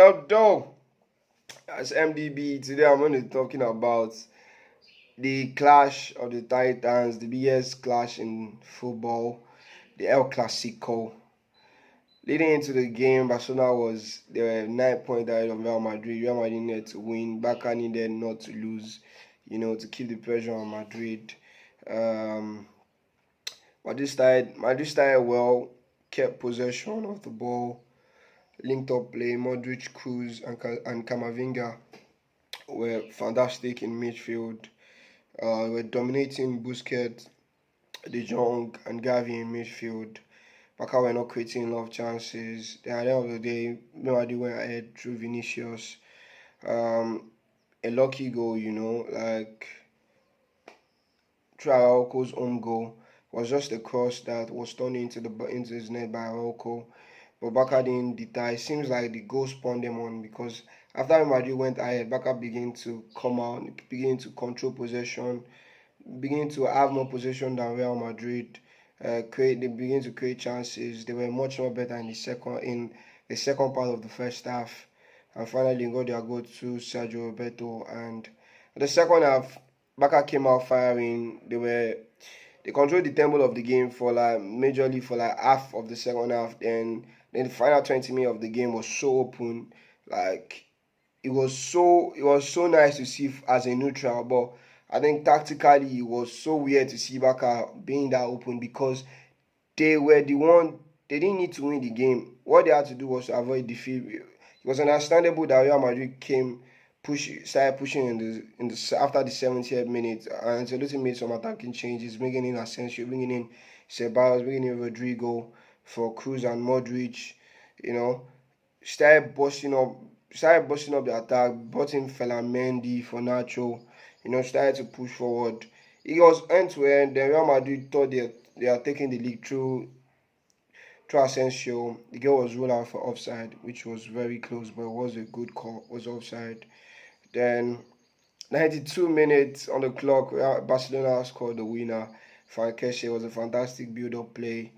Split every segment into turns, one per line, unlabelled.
up, though? As MDB, today I'm going to be talking about the clash of the Titans, the biggest clash in football, the Elclasico. Leading into the game, Barcelona they were 9 points ahead of Real Madrid. Real Madrid needed to win. Barca needed not to lose, to keep the pressure on Madrid. Um, Madrid started well, kept possession of the ball, linked up play. Modric, Cruz, and Camavinga were fantastic in midfield. Were dominating Busquets, De Jong, and Gavi in midfield. Barca were not creating enough chances. Then at the end of the day, Real Madrid went ahead through Vinicius. Um, a lucky goal, like through Araujo's own goal was just a cross that was turned into his net by Araujo. But Barca didn't deter. It seems like the goal spawned them on because after Real Madrid went ahead, Barca began to come out, begin to control possession, begin to have more possession than Real Madrid. They begin to create chances. They were much more better in the second part of the first half, and finally got their goal to Sergio Roberto. And the second half, Barca came out firing. They controlled the tempo of the game for like majorly for like half of the second half. Then the final 20 minutes of the game was so open, like it was so nice to see as a neutral, but I think tactically it was so weird to see Barca being that open because they were the one they didn't need to win the game. What they had to do was to avoid defeat. It was understandable that Real Madrid started pushing in the after the 70th minute, and Ancelotti made some attacking changes, bringing in Asensio, bringing in Ceballos, bringing in Rodrigo for Cruz and Modric. You know, started busting up the attack, brought in Felamendi for Nacho, started to push forward. It was end to end. Then Real Madrid thought they are taking the league through Asensio. The goal was ruled out for offside, which was very close, but it was a good call. It was offside. Then 92 minutes on the clock, Barcelona scored the winner. Franquesche was a fantastic build-up play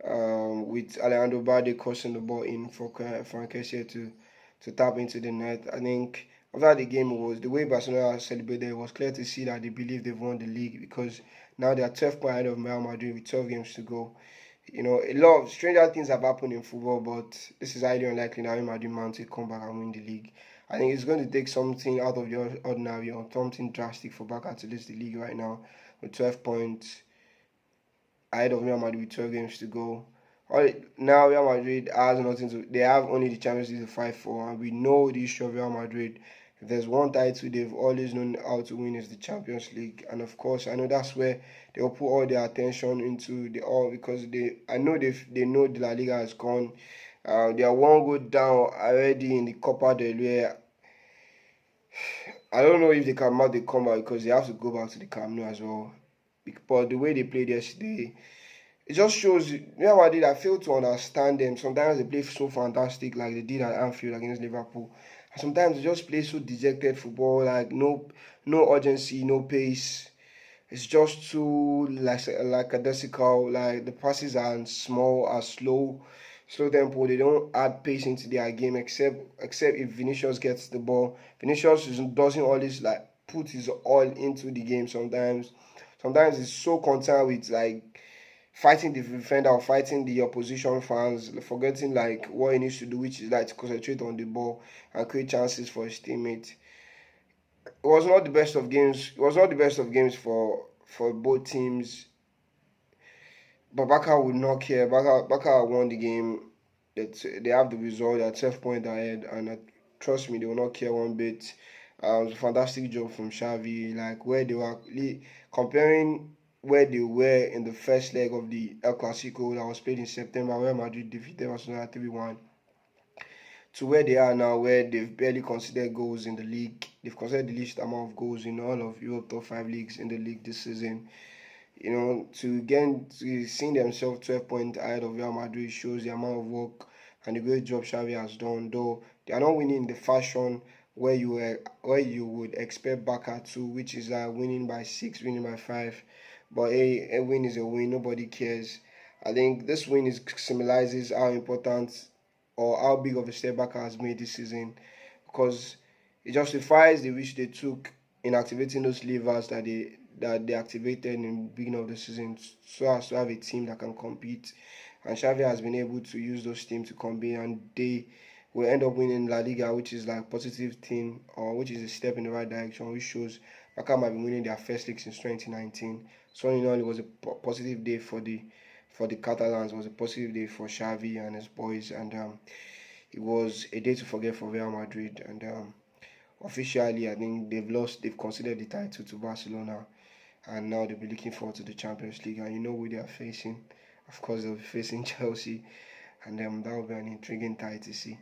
with Alejandro Balde crossing the ball in for Franquesche to tap into the net. I think after the game, it was the way Barcelona celebrated. It was clear to see that they believe they've won the league because now they are 12 points ahead of Real Madrid with 12 games to go. A lot of stranger things have happened in football, but this is highly unlikely that Real Madrid mount a comeback and win the league. I think it's going to take something out of the ordinary or something drastic for Barca to lose the league right now with 12 points ahead of Real Madrid with 12 games to go. Now Real Madrid has nothing to. They have only the Champions League to fight for, and we know the issue of Real Madrid. If there's one title they've always known how to win is the Champions League, and of course I know that's where they'll put all their attention into the all because they know the La Liga has gone. They are one goal down already in the Copa del Rey. I don't know if they can make the comeback because they have to go back to the Camp Nou as well. But the way they played yesterday, it just shows Real Madrid. I fail to understand them. Sometimes they play so fantastic, like they did at Anfield against Liverpool. And sometimes they just play so dejected football, like no urgency, no pace. It's just too like a desical. Like the passes are small, are slow tempo. They don't add pace into their game except if Vinicius gets the ball. Doesn't always like put his all into the game. Sometimes it's so concerned with like fighting the defender or fighting the opposition fans, forgetting like what he needs to do, which is like to concentrate on the ball and create chances for his teammate. It was not the best of games. It was not the best of games for both teams. But Barca would not care. Barca won the game. They have the result. They're 12 points ahead, and trust me, they will not care one bit. It was a fantastic job from Xavi. Like where they were comparing where they were in the first leg of the Elclasico that was played in September, where Madrid defeated Barcelona 3-1, to where they are now, where they've barely considered goals in the league. They've considered the least amount of goals in all of Europe top five leagues in the league this season. To seeing themselves 12 points ahead of Real Madrid shows the amount of work and the great job Xavi has done. Though they are not winning in the fashion where you would expect Barca to, which is winning by 6, winning by 5. But a win is a win. Nobody cares. I think this win symbolizes how important or how big of a step Barca has made this season, because it justifies the risk they took in activating those levers that they activated in the beginning of the season, so as to have a team that can compete. And Xavi has been able to use those teams to compete, and they will end up winning La Liga, which is like positive thing, or which is a step in the right direction, which shows Barca might be winning their first league since 2019. So in all, it was a positive day for the Catalans. It was a positive day for Xavi and his boys, and it was a day to forget for Real Madrid. And officially, I think they've conceded the title to Barcelona, and now they'll be looking forward to the Champions League. And you know who they are facing. Of course, they'll be facing Chelsea, and that will be an intriguing tie to see.